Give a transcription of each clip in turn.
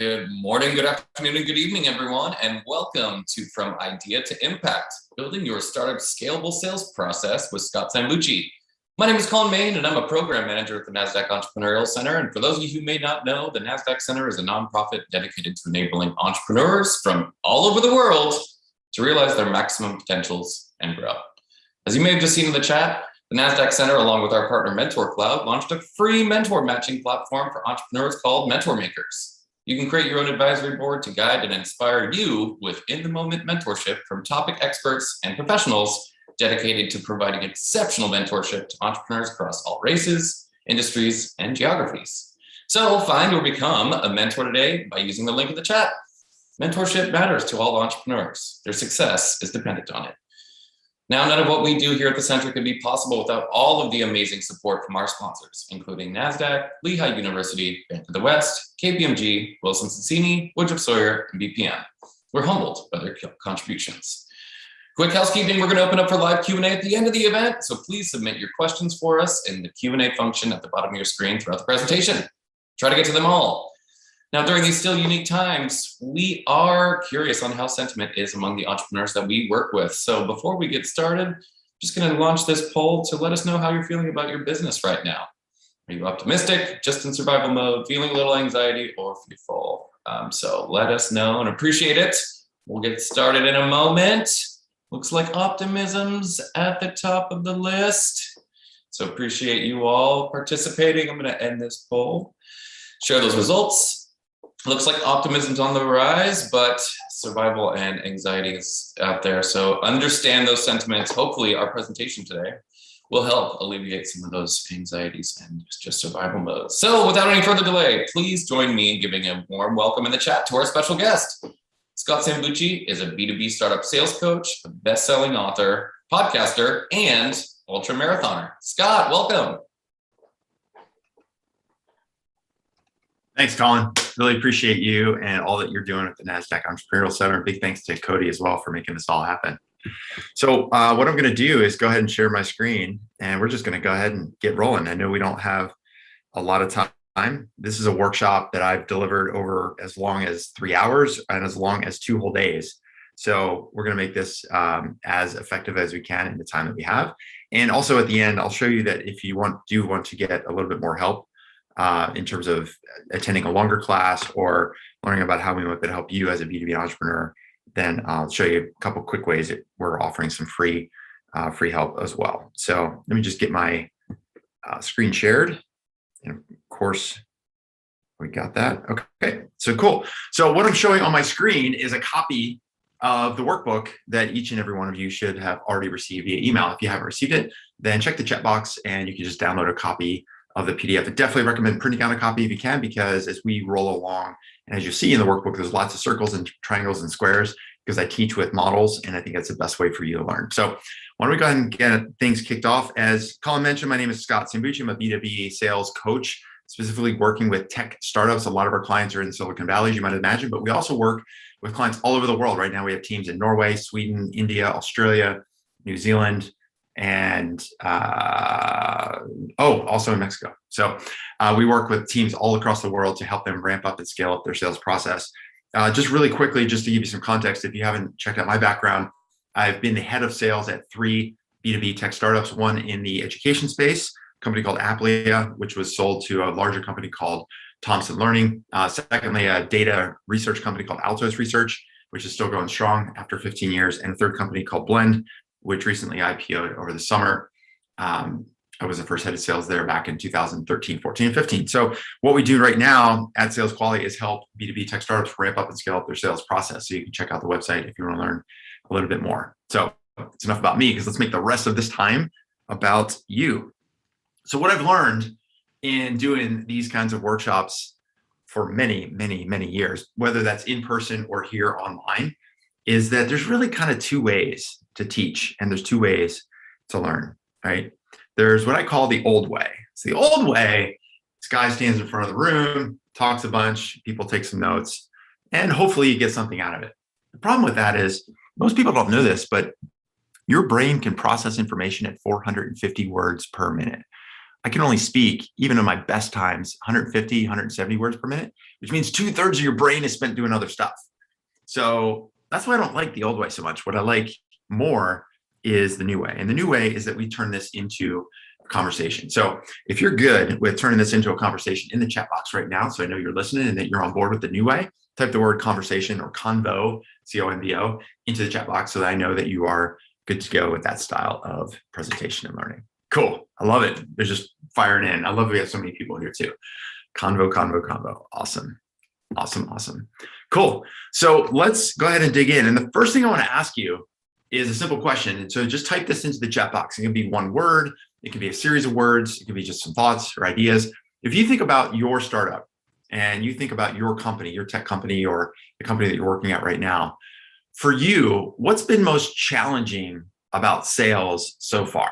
Good morning, good afternoon, and good evening, everyone, and welcome to From Idea to Impact, building your startup scalable sales process with Scott Sambucci. My name is Colin Main, and I'm a program manager at the Nasdaq Entrepreneurial Center. And for those of you who may not know, the Nasdaq Center is a nonprofit dedicated to enabling entrepreneurs from all over the world to realize their maximum potentials and grow. As you may have just seen in the chat, the Nasdaq Center, along with our partner Mentor Cloud, launched a free mentor matching platform for entrepreneurs called Mentor Makers. You can create your own advisory board to guide and inspire you with in-the-moment mentorship from topic experts and professionals dedicated to providing exceptional mentorship to entrepreneurs across all races, industries, and geographies. So find or become a mentor today by using the link in the chat. Mentorship matters to all entrepreneurs. Their success is dependent on it. Now, none of what we do here at the Center could be possible without all of the amazing support from our sponsors, including Nasdaq, Lehigh University, Bank of the West, KPMG, Wilson Sonsini, Woodruff Sawyer, and BPM. We're humbled by their contributions. Quick housekeeping, we're going to open up for live Q&A at the end of the event, so please submit your questions for us in the Q&A function at the bottom of your screen throughout the presentation. Try to get to them all. Now, during these still unique times, we are curious on how sentiment is among the entrepreneurs that we work with. So before we get started, I'm just going to launch this poll to let us know how you're feeling about your business right now. Are you optimistic, just in survival mode, feeling a little anxiety, or fearful? So let us know and appreciate it. We'll get started in a moment. Looks like optimism's at the top of the list. So appreciate you all participating. I'm going to end this poll, share those results. Looks like optimism's on the rise, but survival and anxiety is out there. So understand those sentiments. Hopefully our presentation today will help alleviate some of those anxieties and just survival mode. So without any further delay, please join me in giving a warm welcome in the chat to our special guest. Scott Sambucci is a B2B startup sales coach, a best-selling author, podcaster, and ultra marathoner. Scott, welcome. Thanks, Colin. Really appreciate you and all that you're doing at the Nasdaq Entrepreneurial Center. Big thanks to Cody as well for making this all happen. So what I'm going to do is go ahead and share my screen, and we're just going to go ahead and get rolling. I know we don't have a lot of time. This is a workshop that I've delivered over as long as 3 hours and as long as 2 whole days. So we're going to make this as effective as we can in the time that we have. And also at the end, I'll show you that if you do want to get a little bit more help in terms of attending a longer class or learning about how we might help you as a B2B entrepreneur, then I'll show you a couple quick ways that we're offering some free help as well. So let me just get my screen shared. And of course, we got that. Okay, so cool. So what I'm showing on my screen is a copy of the workbook that each and every one of you should have already received via email. If you haven't received it, then check the chat box and you can just download a copy of the PDF. I definitely recommend printing out a copy if you can, because as we roll along, and as you see in the workbook, there's lots of circles and triangles and squares because I teach with models, and I think that's the best way for you to learn. So why don't we go ahead and get things kicked off. As Colin mentioned, my name is Scott Sambucci. I'm a B2B sales coach, specifically working with tech startups. A lot of our clients are in Silicon Valley, as you might imagine, but we also work with clients all over the world. Right now, we have teams in Norway, Sweden, India, Australia, New Zealand, and also in Mexico. So we work with teams all across the world to help them ramp up and scale up their sales process. Just really quickly, just to give you some context, if you haven't checked out my background, I've been the head of sales at 3 B2B tech startups, one in the education space, a company called Applia, which was sold to a larger company called Thomson Learning. Secondly, a data research company called Altos Research, which is still going strong after 15 years, and a third company called Blend, which recently IPO'd over the summer. I was the first head of sales there back in 2013, 14, and 15. So what we do right now at Sales Quality is help B2B tech startups ramp up and scale up their sales process. So you can check out the website if you want to learn a little bit more. So it's enough about me, because let's make the rest of this time about you. So what I've learned in doing these kinds of workshops for many, many, many years, whether that's in person or here online, is that there's really kind of 2 ways to teach, and there's 2 ways to learn, right? There's what I call the old way. So the old way, this guy stands in front of the room, talks a bunch, people take some notes, and hopefully you get something out of it. The problem with that is most people don't know this, but your brain can process information at 450 words per minute. I can only speak, even in my best times, 150, 170 words per minute, which means 2/3 of your brain is spent doing other stuff. So that's why I don't like the old way so much. What I like more is the new way. And the new way is that we turn this into a conversation. So if you're good with turning this into a conversation in the chat box right now, so I know you're listening and that you're on board with the new way, type the word conversation or convo, C-O-N-V-O, into the chat box so that I know that you are good to go with that style of presentation and learning. Cool. I love it. They're just firing in. I love we have so many people here too. Convo, convo, convo. Awesome. Awesome. Awesome. Cool. So let's go ahead and dig in. And the first thing I want to ask you is a simple question. And so just type this into the chat box. It can be one word. It can be a series of words. It can be just some thoughts or ideas. If you think about your startup and you think about your company, your tech company, or the company that you're working at right now, for you, what's been most challenging about sales so far?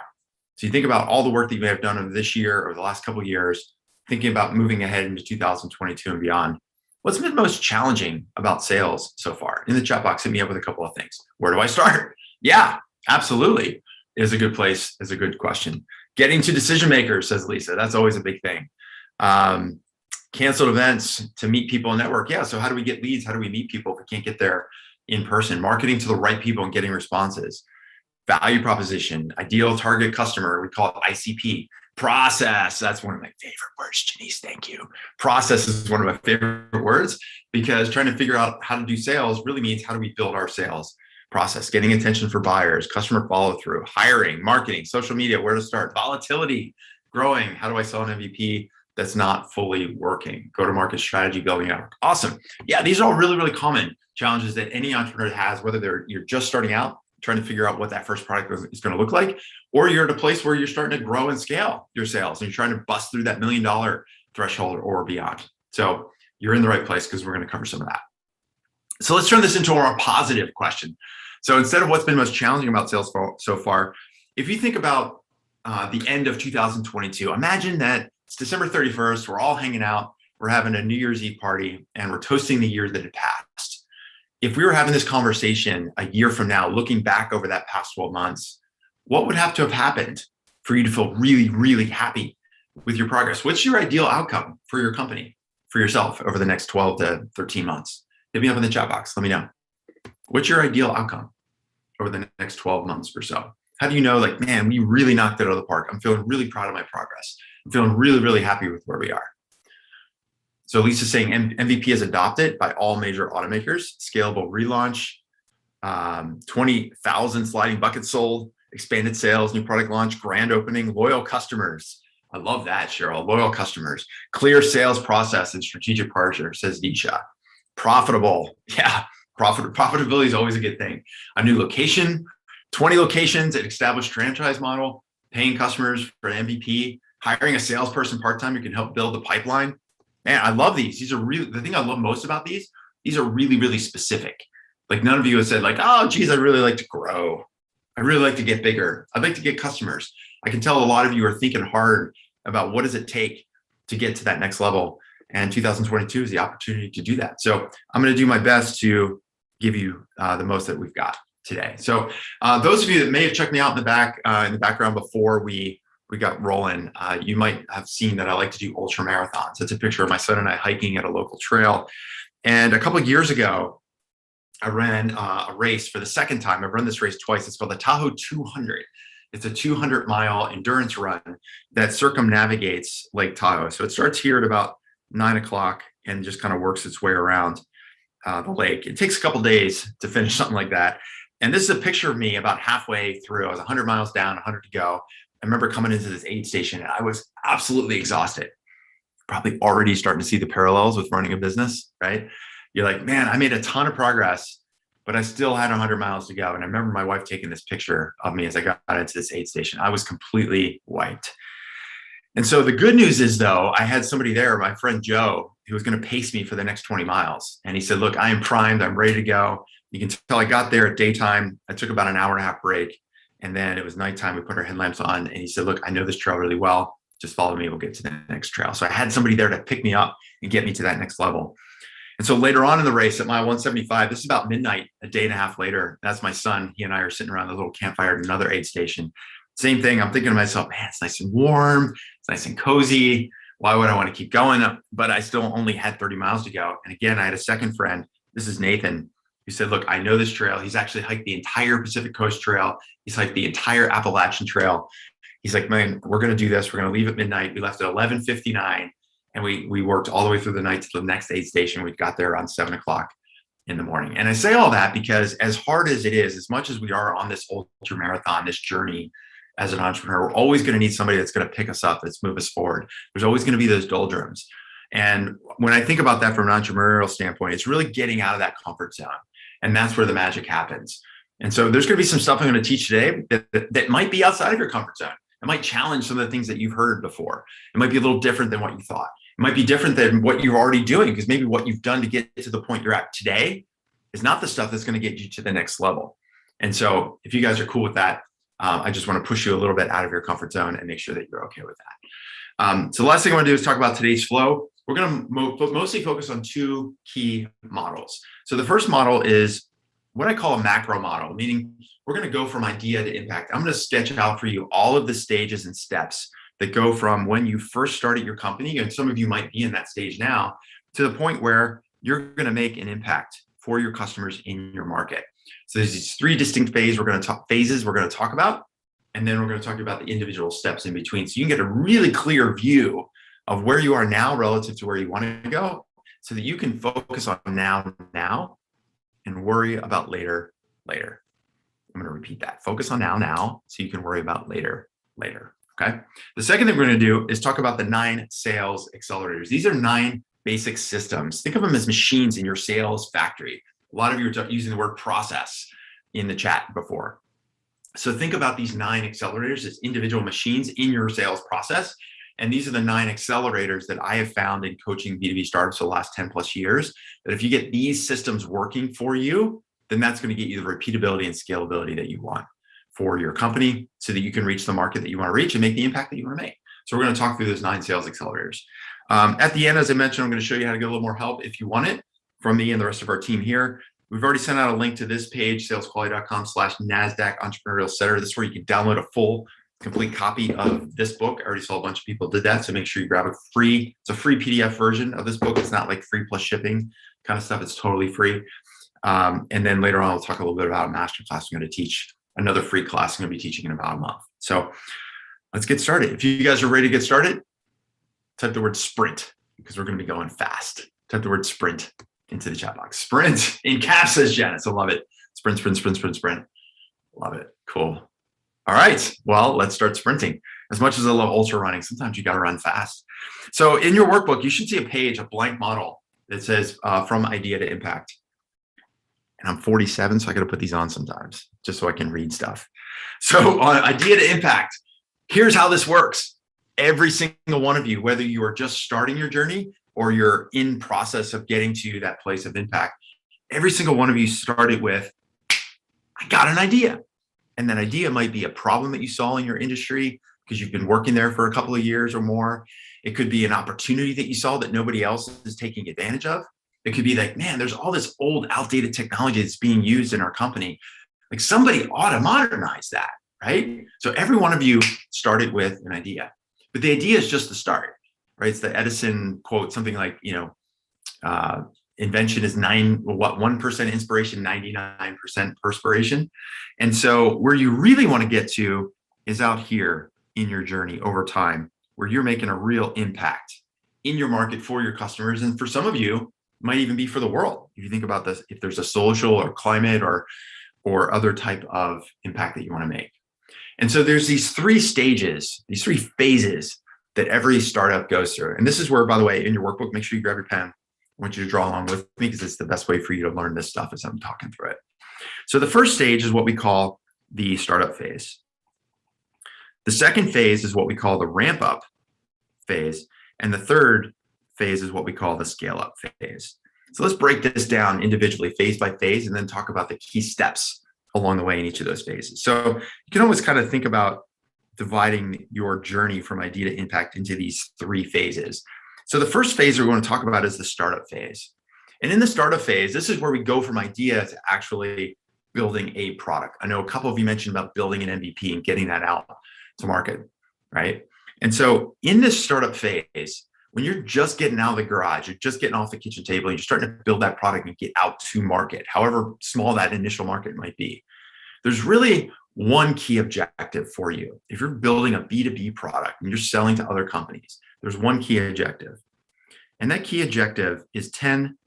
So you think about all the work that you may have done over this year or the last couple of years, thinking about moving ahead into 2022 and beyond. What's been most challenging about sales so far? In the chat box, hit me up with a couple of things. Where do I start? Yeah, absolutely. Is a good place, is a good question. Getting to decision makers, says Lisa. That's always a big thing. Canceled events to meet people and network. Yeah, so how do we get leads? How do we meet people if we can't get there in person? Marketing to the right people and getting responses. Value proposition, ideal target customer, we call it ICP. Process, that's one of my favorite words, Janice, thank you. Process is one of my favorite words because trying to figure out how to do sales really means how do we build our sales process, getting attention for buyers, customer follow through, hiring, marketing, social media, where to start, volatility, growing, how do I sell an MVP that's not fully working, go-to-market strategy, building out. Awesome. Yeah, these are all really, really common challenges that any entrepreneur has, whether you're just starting out, trying to figure out what that first product is going to look like, or you're at a place where you're starting to grow and scale your sales and you're trying to bust through that $1 million threshold or beyond. So you're in the right place because we're going to cover some of that. So let's turn this into a more positive question. So instead of what's been most challenging about sales so far, if you think about the end of 2022, imagine that it's December 31st, we're all hanging out, we're having a New Year's Eve party, and we're toasting the year that had passed. If we were having this conversation a year from now, looking back over that past 12 months, what would have to have happened for you to feel really, really happy with your progress? What's your ideal outcome for your company, for yourself over the next 12 to 13 months? Hit me up in the chat box. Let me know. What's your ideal outcome over the next 12 months or so? How do you know, like, man, we really knocked it out of the park. I'm feeling really proud of my progress. I'm feeling really, really happy with where we are. So Lisa's saying MVP is adopted by all major automakers, scalable relaunch, 20,000 sliding buckets sold, expanded sales, new product launch, grand opening, loyal customers. I love that, Cheryl. Loyal customers, clear sales process and strategic partner, says Disha. Profitable. Yeah, profitability is always a good thing. A new location, 20 locations, an established franchise model, paying customers for an MVP, hiring a salesperson part-time who can help build the pipeline. Man, I love these. These are really, the thing I love most about these are really, really specific. Like none of you have said like, oh, geez, I'd really like to grow. I'd really like to get bigger. I'd like to get customers. I can tell a lot of you are thinking hard about what does it take to get to that next level. And 2022 is the opportunity to do that. So I'm going to do my best to give you the most that we've got today. So those of you that may have checked me out in the background before we got rolling, you might have seen that I like to do ultra marathons. It's a picture of my son and I hiking at a local trail. And a couple of years ago, I ran a race for the second time. I've run this race twice. It's called the Tahoe 200. It's a 200-mile endurance run that circumnavigates Lake Tahoe. So it starts here at about 9 o'clock and just kind of works its way around the lake. It takes a couple days to finish something like that. And this is a picture of me about halfway through. I was 100 miles down, 100 to go. I remember coming into this aid station and I was absolutely exhausted. Probably already starting to see the parallels with running a business, right? You're like, man, I made a ton of progress, but I still had 100 miles to go. And I remember my wife taking this picture of me as I got into this aid station. I was completely wiped. And so the good news is, though, I had somebody there, my friend Joe, who was going to pace me for the next 20 miles. And he said, look, I am primed. I'm ready to go. You can tell I got there at daytime. I took about an hour and a half break. And then it was nighttime. We put our headlamps on. And he said, look, I know this trail really well. Just follow me. We'll get to the next trail. So I had somebody there to pick me up and get me to that next level. And so later on in the race at mile 175, this is about midnight, a day and a half later, that's my son. He and I are sitting around the little campfire at another aid station Same thing. I'm thinking to myself, man, it's nice and warm. It's nice and cozy. Why would I want to keep going? But I still only had 30 miles to go. And again, I had a second friend. This is Nathan, who said, look, I know this trail. He's actually hiked the entire Pacific Coast Trail. He's hiked the entire Appalachian Trail. He's like, man, we're going to do this. We're going to leave at midnight. We left at 11:59, and we worked all the way through the night to the next aid station. We got there around 7 o'clock in the morning. And I say all that because as hard as it is, as much as we are on this ultra marathon, this journey as an entrepreneur, we're always going to need somebody that's going to pick us up, that's move us forward. There's always going to be those doldrums. And when I think about that from an entrepreneurial standpoint, it's really getting out of that comfort zone. And that's where the magic happens. And so there's going to be some stuff I'm going to teach today that might be outside of your comfort zone. It might challenge some of the things that you've heard before. It might be a little different than what you thought. It might be different than what you're already doing, because maybe what you've done to get to the point you're at today is not the stuff that's going to get you to the next level. And so if you guys are cool with that, I just want to push you a little bit out of your comfort zone and make sure that you're okay with that. So the last thing I want to do is talk about today's flow. We're going to mostly focus on two key models. So the first model is what I call a macro model, meaning we're going to go from idea to impact. I'm going to sketch out for you all of the stages and steps that go from when you first started your company, and some of you might be in that stage now, to the point where you're going to make an impact for your customers in your market. So there's these three distinct phases we're going to talk about, and then we're going to talk about the individual steps in between. So you can get a really clear view of where you are now relative to where you want to go, so that you can focus on now, and worry about later. I'm going to repeat that. Focus on now, so you can worry about later. Okay. The second thing we're going to do is talk about the 9 sales accelerators. These are 9 basic systems. Think of them as machines in your sales factory. A lot of you are using the word process in the chat before. So think about these 9 accelerators as individual machines in your sales process. And these are the 9 accelerators that I have found in coaching B2B startups for the last 10 plus years, that if you get these systems working for you, then that's going to get you the repeatability and scalability that you want for your company, so that you can reach the market that you want to reach and make the impact that you want to make. So we're going to talk through those 9 sales accelerators. At the end, as I mentioned, I'm going to show you how to get a little more help if you want it from me and the rest of our team here. We've already sent out a link to this page, salesquality.com/Nasdaq Entrepreneurial Center. This is where you can download a full, complete copy of this book. I already saw a bunch of people did that, so make sure you grab it's a free PDF version of this book. It's not like free plus shipping kind of stuff. It's totally free. And then later on, I'll talk a little bit about a masterclass I'm going to teach, another free class I'm going to be teaching in about a month. So let's get started. If you guys are ready to get started, type the word sprint, because we're going to be going fast. Type the word sprint into the chat box. Sprint in caps, says Janice. I love it. Sprint. Love it. Cool. All right. Well, let's start sprinting. As much as I love ultra running, sometimes you got to run fast. So in your workbook, you should see a page, a blank model that says from idea to impact. And I'm 47, so I got to put these on sometimes just so I can read stuff. So on idea to impact, here's how this works. Every single one of you, whether you are just starting your journey or you're in process of getting to that place of impact, every single one of you started with, I got an idea. And that idea might be a problem that you saw in your industry because you've been working there for a couple of years or more. It could be an opportunity that you saw that nobody else is taking advantage of. It could be like, man, there's all this old outdated technology that's being used in our company. Like somebody ought to modernize that, right? So every one of you started with an idea, but the idea is just the start, right? It's the Edison quote, something like, invention is 1% inspiration, 99% perspiration. And so where you really want to get to is out here in your journey over time, where you're making a real impact in your market for your customers. And for some of you, might even be for the world. If you think about this, if there's a social or climate or other type of impact that you want to make. And so there's these 3 stages, these 3 phases that every startup goes through. And this is where, by the way, in your workbook, make sure you grab your pen. I want you to draw along with me because it's the best way for you to learn this stuff as I'm talking through it. So the first stage is what we call the startup phase. The second phase is what we call the ramp up phase. And the third phase is what we call the scale up phase. So let's break this down individually, phase by phase, and then talk about the key steps along the way in each of those phases. So you can always kind of think about dividing your journey from idea to impact into these 3 phases. So the first phase we're going to talk about is the startup phase. And in the startup phase, this is where we go from idea to actually building a product. I know a couple of you mentioned about building an MVP and getting that out to market, right? And so in this startup phase, when you're just getting out of the garage, you're just getting off the kitchen table, and you're starting to build that product and get out to market, however small that initial market might be, there's really one key objective for you. If you're building a B2B product and you're selling to other companies, there's one key objective. And that key objective is 10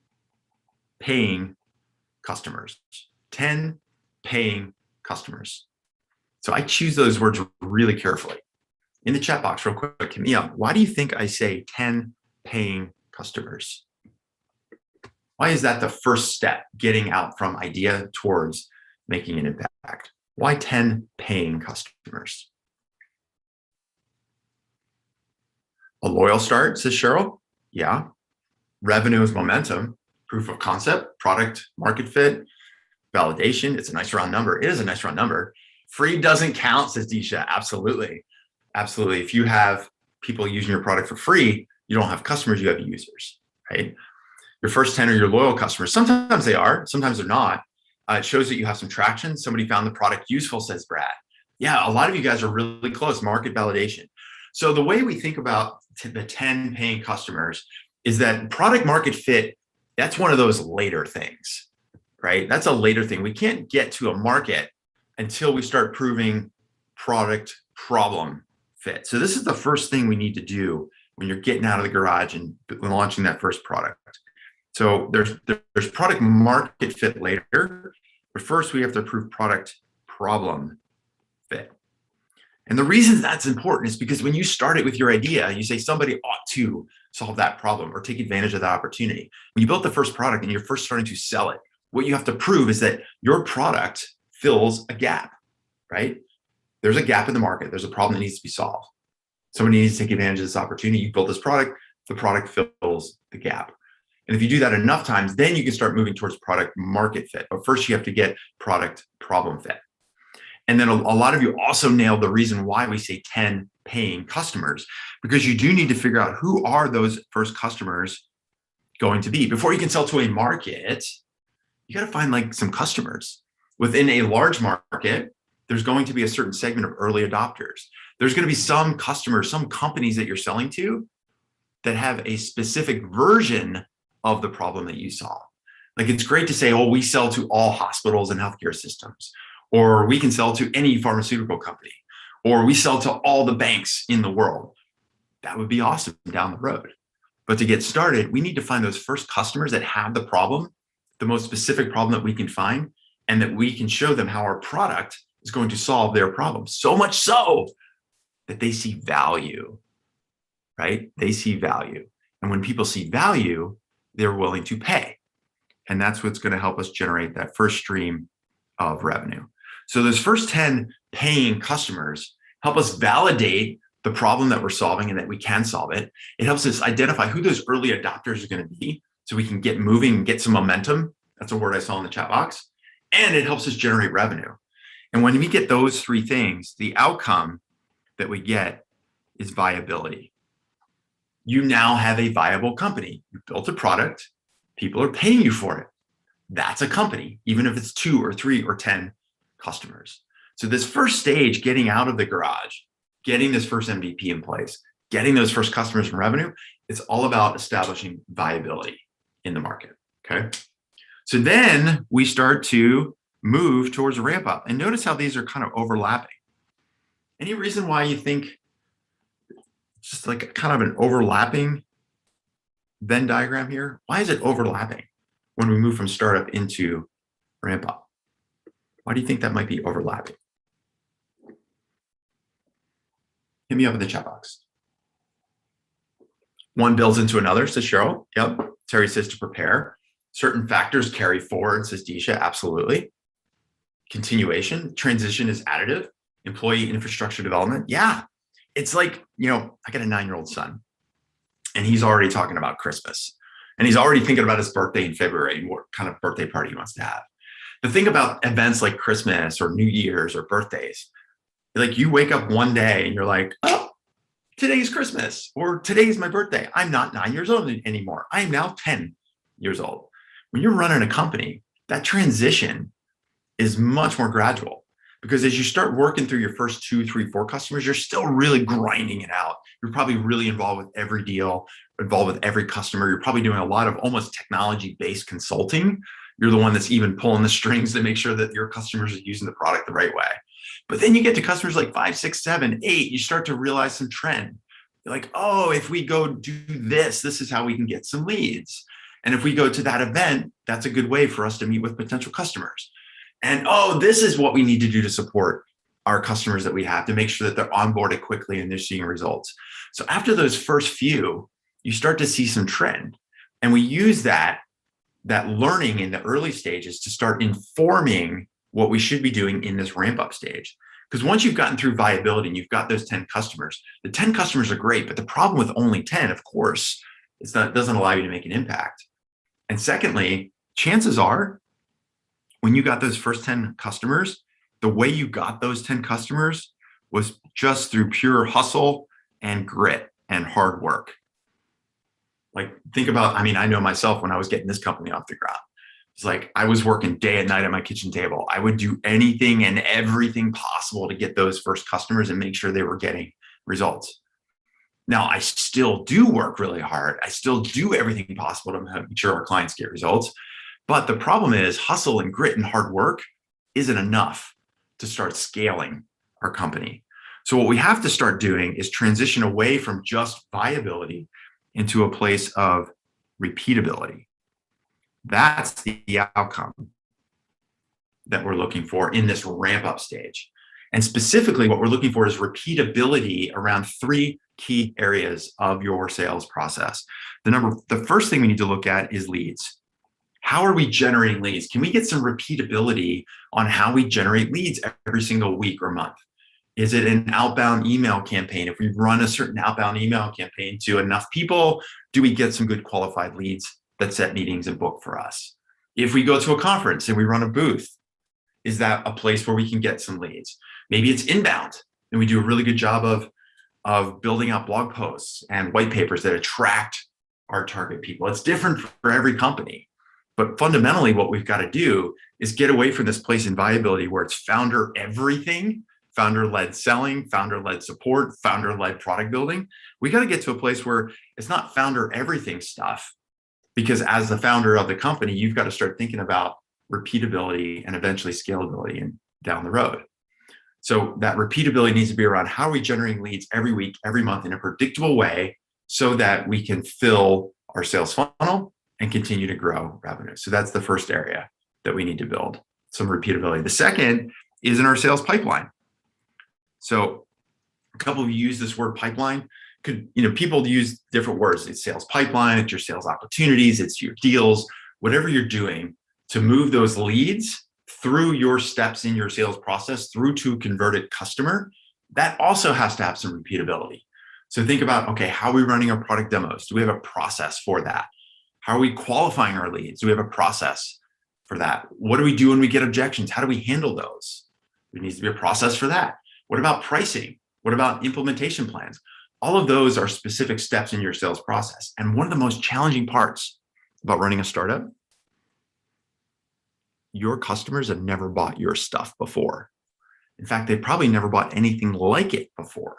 paying customers. 10 paying customers. So I choose those words really carefully. In the chat box, real quick, hit me up. Why do you think I say 10 paying customers? Why is that the first step, getting out from idea towards making an impact? Why 10 paying customers? A loyal start, says Cheryl. Yeah. Revenue is momentum, proof of concept, product market fit, validation. It's a nice round number. It is a nice round number. Free doesn't count, says Disha. Absolutely. Absolutely. If you have people using your product for free, you don't have customers, you have users, right? Your first 10 are your loyal customers. Sometimes they are, sometimes they're not. It shows that you have some traction. Somebody found the product useful, says Brad. Yeah, a lot of you guys are really close, market validation. So the way we think about the 10 paying customers is that product market fit, that's one of those later things, right? That's a later thing. We can't get to a market until we start proving product problem fit. So this is the first thing we need to do when you're getting out of the garage and launching that first product. So there's product market fit later, but first we have to prove product problem fit. And the reason that's important is because when you start it with your idea, you say somebody ought to solve that problem or take advantage of that opportunity. When you built the first product and you're first starting to sell it, what you have to prove is that your product fills a gap, right? There's a gap in the market. There's a problem that needs to be solved. Somebody needs to take advantage of this opportunity. You build this product, the product fills the gap. And if you do that enough times, then you can start moving towards product market fit. But first you have to get product problem fit. And then a lot of you also nailed the reason why we say 10 paying customers, because you do need to figure out who are those first customers going to be. Before you can sell to a market, you got to find like some customers. Within a large market, there's going to be a certain segment of early adopters. There's going to be some customers, some companies that you're selling to that have a specific version of the problem that you solve. Like it's great to say, oh, we sell to all hospitals and healthcare systems, or we can sell to any pharmaceutical company, or we sell to all the banks in the world. That would be awesome down the road. But to get started, we need to find those first customers that have the problem, the most specific problem that we can find, and that we can show them how our product is going to solve their problem. So much so that they see value, right? They see value. And when people see value, they're willing to pay. And that's what's going to help us generate that first stream of revenue. So those first 10 paying customers help us validate the problem that we're solving and that we can solve it. It helps us identify who those early adopters are going to be so we can get moving and get some momentum. That's a word I saw in the chat box. And it helps us generate revenue. And when we get those three things, the outcome that we get is viability. You now have a viable company. You built a product. People are paying you for it. That's a company, even if it's 2 or 3 or 10 customers. So this first stage, getting out of the garage, getting this first MVP in place, getting those first customers and revenue, it's all about establishing viability in the market, okay? So then we start to move towards a ramp up. And notice how these are kind of overlapping. Any reason why you think it's just like kind of an overlapping Venn diagram here? Why is it overlapping when we move from startup into ramp up? Why do you think that might be overlapping? Hit me up in the chat box. One builds into another, says Cheryl. Yep. Terry says to prepare. Certain factors carry forward, says Disha. Absolutely. Continuation. Transition is additive. Employee infrastructure development. Yeah. It's like, you know, I got a 9-year-old son and he's already talking about Christmas and he's already thinking about his birthday in February and what kind of birthday party he wants to have. The thing about events like Christmas or New Year's or birthdays, like you wake up one day and you're like, oh, today's Christmas or today's my birthday. I'm not 9 years old anymore. I am now 10 years old. When you're running a company, that transition is much more gradual, because as you start working through your first 2, 3, 4 customers, you're still really grinding it out. You're probably really involved with every deal, involved with every customer. You're probably doing a lot of almost technology-based consulting. You're the one that's even pulling the strings to make sure that your customers are using the product the right way. But then you get to customers like 5, 6, 7, 8, you start to realize some trend. You're like, oh, if we go do this is how we can get some leads. And if we go to that event, that's a good way for us to meet with potential customers. And oh, this is what we need to do to support our customers that we have to make sure that they're onboarded quickly and they're seeing results. So after those first few, you start to see some trend. And we use that learning in the early stages to start informing what we should be doing in this ramp up stage. Because once you've gotten through viability and you've got those 10 customers, the 10 customers are great, but the problem with only 10, of course, is that it doesn't allow you to make an impact. And secondly, chances are when you got those first 10 customers, the way you got those 10 customers was just through pure hustle and grit and hard work. Like, think about, I mean, I know myself when I was getting this company off the ground. It's like I was working day and night at my kitchen table. I would do anything and everything possible to get those first customers and make sure they were getting results. Now, I still do work really hard. I still do everything possible to make sure our clients get results. But the problem is hustle and grit and hard work isn't enough to start scaling our company. So what we have to start doing is transition away from just viability into a place of repeatability. That's the outcome that we're looking for in this ramp up stage. And specifically, what we're looking for is repeatability around 3 key areas of your sales process. The first thing we need to look at is leads. How are we generating leads? Can we get some repeatability on how we generate leads every single week or month? Is it an outbound email campaign? If we run a certain outbound email campaign to enough people, do we get some good qualified leads that set meetings and book for us? If we go to a conference and we run a booth, is that a place where we can get some leads? Maybe it's inbound and we do a really good job of building out blog posts and white papers that attract our target people. It's different for every company. But fundamentally, what we've got to do is get away from this place in viability where it's founder everything, founder-led selling, founder-led support, founder-led product building. We got to get to a place where it's not founder everything stuff, because as the founder of the company, you've got to start thinking about repeatability and eventually scalability and down the road. So that repeatability needs to be around how are we generating leads every week, every month in a predictable way so that we can fill our sales funnel and continue to grow revenue. So that's the first area that we need to build some repeatability. The second is in our sales pipeline. So a couple of you use this word pipeline. People use different words. It's sales pipeline, it's your sales opportunities, it's your deals, whatever you're doing to move those leads through your steps in your sales process through to a converted customer. That also has to have some repeatability. So think about, okay, how are we running our product demos? Do we have a process for that? How are we qualifying our leads? Do we have a process for that? What do we do when we get objections? How do we handle those? There needs to be a process for that. What about pricing? What about implementation plans? All of those are specific steps in your sales process. And one of the most challenging parts about running a startup, your customers have never bought your stuff before. In fact, they probably never bought anything like it before.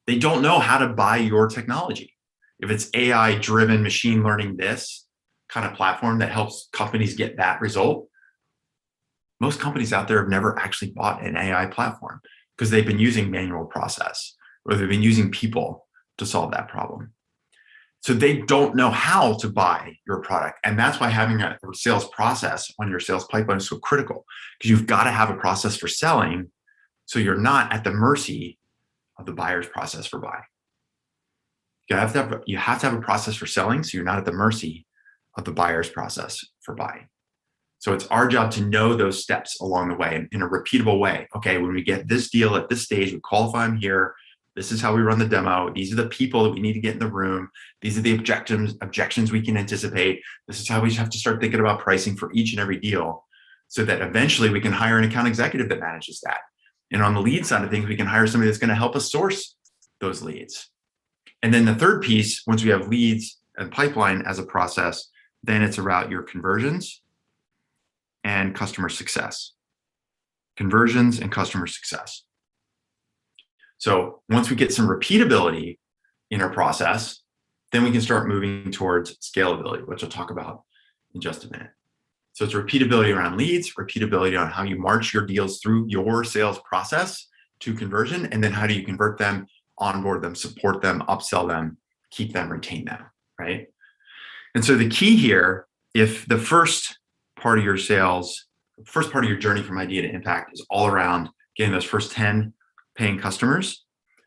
They don't know how to buy your technology. If it's AI-driven machine learning, this kind of platform that helps companies get that result, most companies out there have never actually bought an AI platform because they've been using manual process or they've been using people to solve that problem. So they don't know how to buy your product. And that's why having a sales process on your sales pipeline is so critical, because you've got to have a process for selling so you're not at the mercy of the buyer's process for buying. You have to have a process for selling so you're not at the mercy of the buyer's process for buying. So it's our job to know those steps along the way in a repeatable way. Okay, when we get this deal at this stage, we qualify them here. This is how we run the demo. These are the people that we need to get in the room. These are the objections we can anticipate. This is how we have to start thinking about pricing for each and every deal so that eventually we can hire an account executive that manages that. And on the lead side of things, we can hire somebody that's going to help us source those leads. And then the third piece, once we have leads and pipeline as a process, then it's about your conversions and customer success. Conversions and customer success. So once we get some repeatability in our process, then we can start moving towards scalability, which I'll talk about in just a minute. So it's repeatability around leads, repeatability on how you march your deals through your sales process to conversion, and then how do you convert them, onboard them, support them, upsell them, keep them, retain them, right? And so the key here, if the first part of your sales, first part of your journey from idea to impact is all around getting those first 10 paying customers,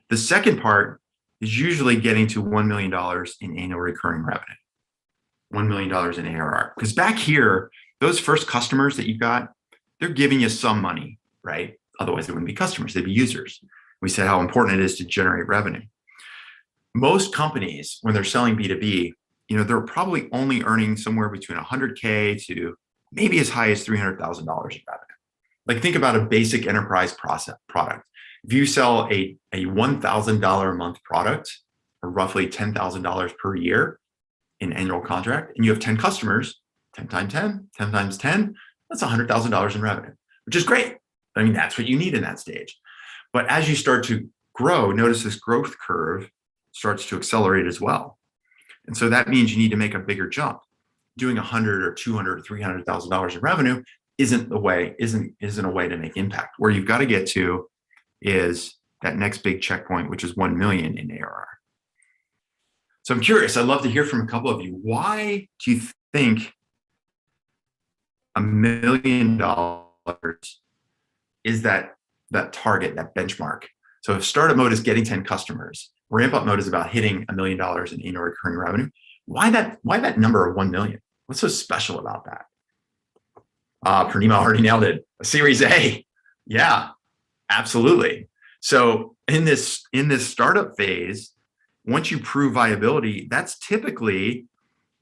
the second part is usually getting to $1 million in annual recurring revenue, $1 million in ARR. Because back here, those first customers that you've got, they're giving you some money, right? Otherwise, they wouldn't be customers, they'd be users. We said how important it is to generate revenue. Most companies, when they're selling B2B, they're probably only earning somewhere between 100K to maybe as high as $300,000 in revenue. Like think about a basic enterprise product. If you sell a $1,000 a month product, or roughly $10,000 per year in annual contract, and you have 10 customers, 10 times 10, 10 times 10, that's $100,000 in revenue, which is great. I mean, that's what you need in that stage. But as you start to grow, notice this growth curve starts to accelerate as well. And so that means you need to make a bigger jump. Doing $100,000 or $200,000 or $300,000 in revenue isn't a way to make impact. Where you've got to get to is that next big checkpoint, which is 1 million in ARR. So I'm curious, I'd love to hear from a couple of you. Why do you think $1 million is that target, that benchmark? So if startup mode is getting 10 customers, ramp up mode is about hitting $1 million in annual recurring revenue. Why that number of 1 million? What's so special about that? Purnima already nailed it. A Series A. Yeah, absolutely. So in this startup phase, once you prove viability, that's typically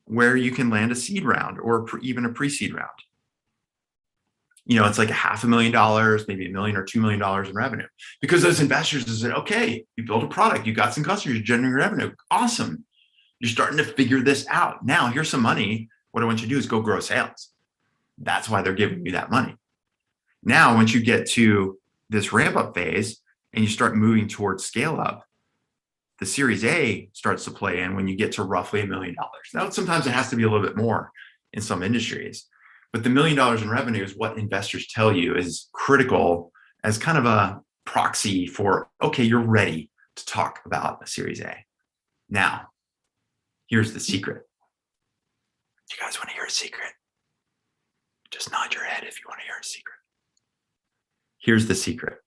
where you can land a seed round or even a pre-seed round. It's like $500,000, maybe $1 million or $2 million in revenue, because those investors have said, okay, you built a product, you got some customers, you're generating revenue. Awesome. You're starting to figure this out. Now here's some money. What I want you to do is go grow sales. That's why they're giving you that money. Now, once you get to this ramp up phase and you start moving towards scale up, the Series A starts to play in when you get to roughly $1 million. Now, sometimes it has to be a little bit more in some industries, but the $1 million in revenue is what investors tell you is critical as kind of a proxy for, okay, you're ready to talk about a Series A. Now, here's the secret. Do you guys want to hear a secret? Just nod your head if you want to hear a secret. Here's the secret.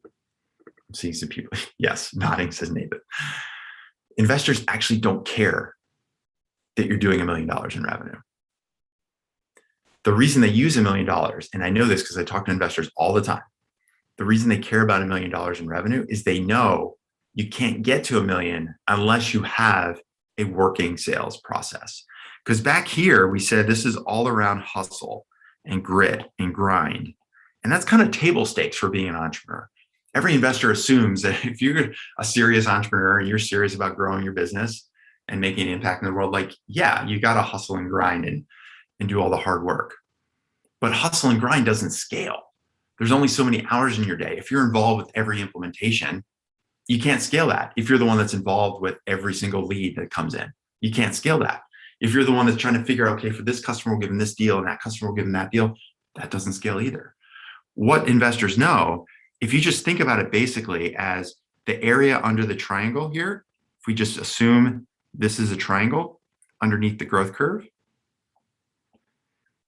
I'm seeing some people. Yes, nodding says Nathan. Investors actually don't care that you're doing $1 million in revenue. The reason they use $1 million, and I know this because I talk to investors all the time, the reason they care about $1 million in revenue is they know you can't get to $1 million unless you have a working sales process. Because back here, we said this is all around hustle and grit and grind. And that's kind of table stakes for being an entrepreneur. Every investor assumes that if you're a serious entrepreneur and you're serious about growing your business and making an impact in the world, like, yeah, you got to hustle and grind and do all the hard work. But hustle and grind doesn't scale. There's only so many hours in your day. If you're involved with every implementation, you can't scale that. If you're the one that's involved with every single lead that comes in, you can't scale that. If you're the one that's trying to figure out, okay, for this customer, we'll give them this deal and that customer will give them that deal, that doesn't scale either. What investors know, if you just think about it basically as the area under the triangle here, if we just assume this is a triangle underneath the growth curve,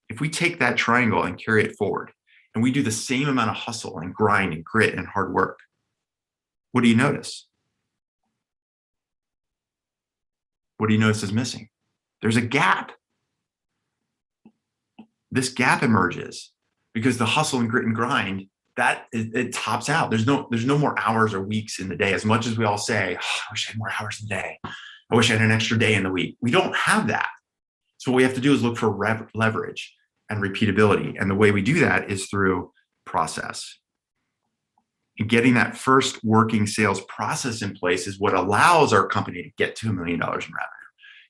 if we take that triangle and carry it forward and we do the same amount of hustle and grind and grit and hard work, what do you notice? What do you notice is missing? There's a gap. This gap emerges because the hustle and grit and grind, it tops out. There's no more hours or weeks in the day. As much as we all say, oh, I wish I had more hours in the day. I wish I had an extra day in the week. We don't have that. So what we have to do is look for leverage and repeatability. And the way we do that is through process. And getting that first working sales process in place is what allows our company to get to $1 million in revenue.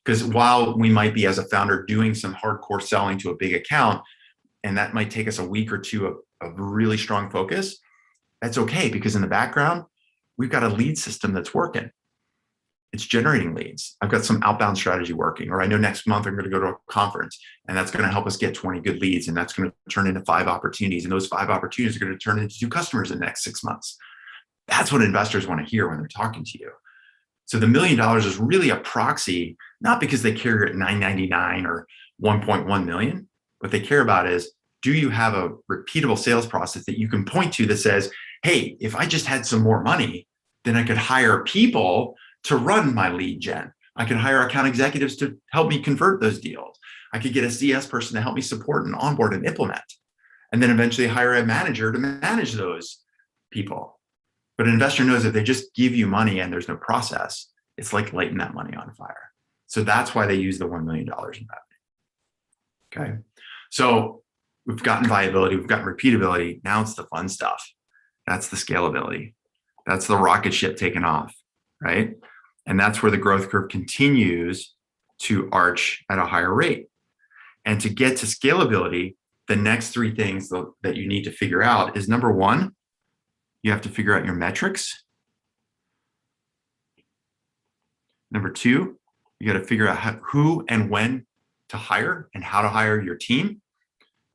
Because while we might be, as a founder, doing some hardcore selling to a big account, and that might take us a week or two of really strong focus, that's okay, because in the background, we've got a lead system that's working. It's generating leads. I've got some outbound strategy working, or I know next month I'm going to go to a conference and that's going to help us get 20 good leads, and that's going to turn into 5 opportunities. And those 5 opportunities are going to turn into 2 customers in the next 6 months. That's what investors want to hear when they're talking to you. So the $1 million is really a proxy, not because they care at $999 or 1.1 million. What they care about is, do you have a repeatable sales process that you can point to that says, hey, if I just had some more money, then I could hire people to run my lead gen. I could hire account executives to help me convert those deals. I could get a CS person to help me support and onboard and implement, and then eventually hire a manager to manage those people. But an investor knows if they just give you money and there's no process, it's like lighting that money on fire. So that's why they use the $1 million in revenue. Okay. So we've gotten viability, we've gotten repeatability. Now it's the fun stuff. That's the scalability. That's the rocket ship taking off, right? And that's where the growth curve continues to arch at a higher rate. And to get to scalability, the next 3 things that you need to figure out is, number 1, you have to figure out your metrics. Number 2, you got to figure out who and when to hire and how to hire your team.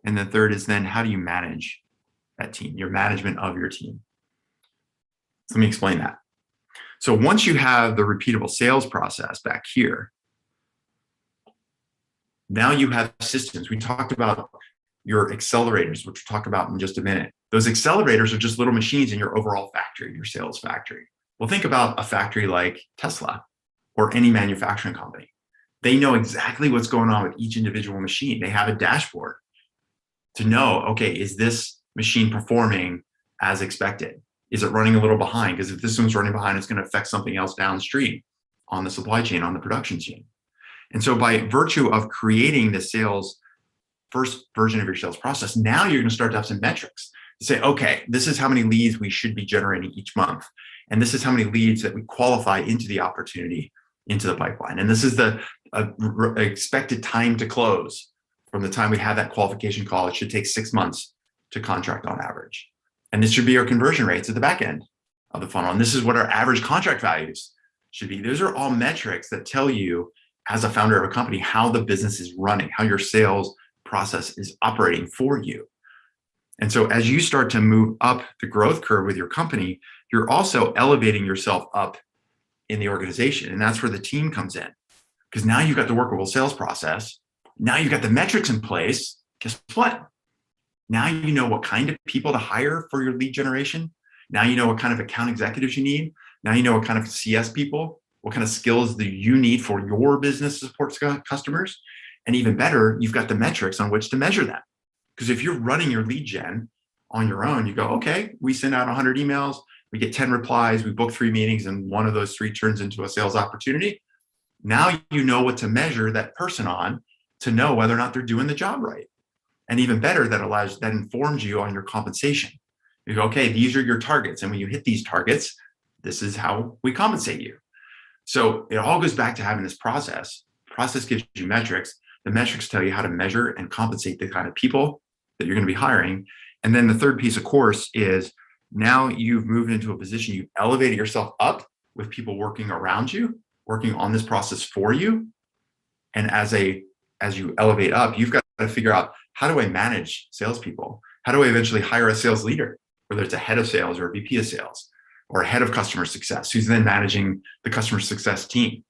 And the third is then, how do you manage that team, your management of your team? So let me explain that. So once you have the repeatable sales process back here, now you have systems. We talked about your accelerators, which we'll talk about in just a minute. Those accelerators are just little machines in your overall factory, your sales factory. Well, think about a factory like Tesla or any manufacturing company. They know exactly what's going on with each individual machine. They have a dashboard to know, okay, is this machine performing as expected? Is it running a little behind? Because if this one's running behind, it's going to affect something else downstream on the supply chain, on the production chain. And so by virtue of creating the sales first version of your sales process, now you're going to start to have some metrics to say, okay, this is how many leads we should be generating each month. And this is how many leads that we qualify into the opportunity, into the pipeline. And this is the expected time to close. From the time we have that qualification call, it should take 6 months to contract on average. And this should be our conversion rates at the back end of the funnel. And this is what our average contract values should be. Those are all metrics that tell you, as a founder of a company, how the business is running, how your sales process is operating for you. And so as you start to move up the growth curve with your company, you're also elevating yourself up in the organization. And that's where the team comes in. Because now you've got the workable sales process. Now you've got the metrics in place. Guess what? Now you know what kind of people to hire for your lead generation. Now you know what kind of account executives you need. Now you know what kind of CS people, what kind of skills that you need for your business to support customers. And even better, you've got the metrics on which to measure that. Because if you're running your lead gen on your own, you go, okay, we send out 100 emails, we get 10 replies, we book 3 meetings, and one of those 3 turns into a sales opportunity. Now you know what to measure that person on to know whether or not they're doing the job right. And even better, that informs you on your compensation. You go, okay, these are your targets. And when you hit these targets, this is how we compensate you. So it all goes back to having this process. The process gives you metrics. The metrics tell you how to measure and compensate the kind of people that you're going to be hiring. And then the third piece, of course, is now you've moved into a position, you've elevated yourself up with people working around you, working on this process for you. And as you elevate up, you've got to figure out, how do I manage salespeople? How do I eventually hire a sales leader, whether it's a head of sales or a VP of sales or a head of customer success, who's then managing the customer success team?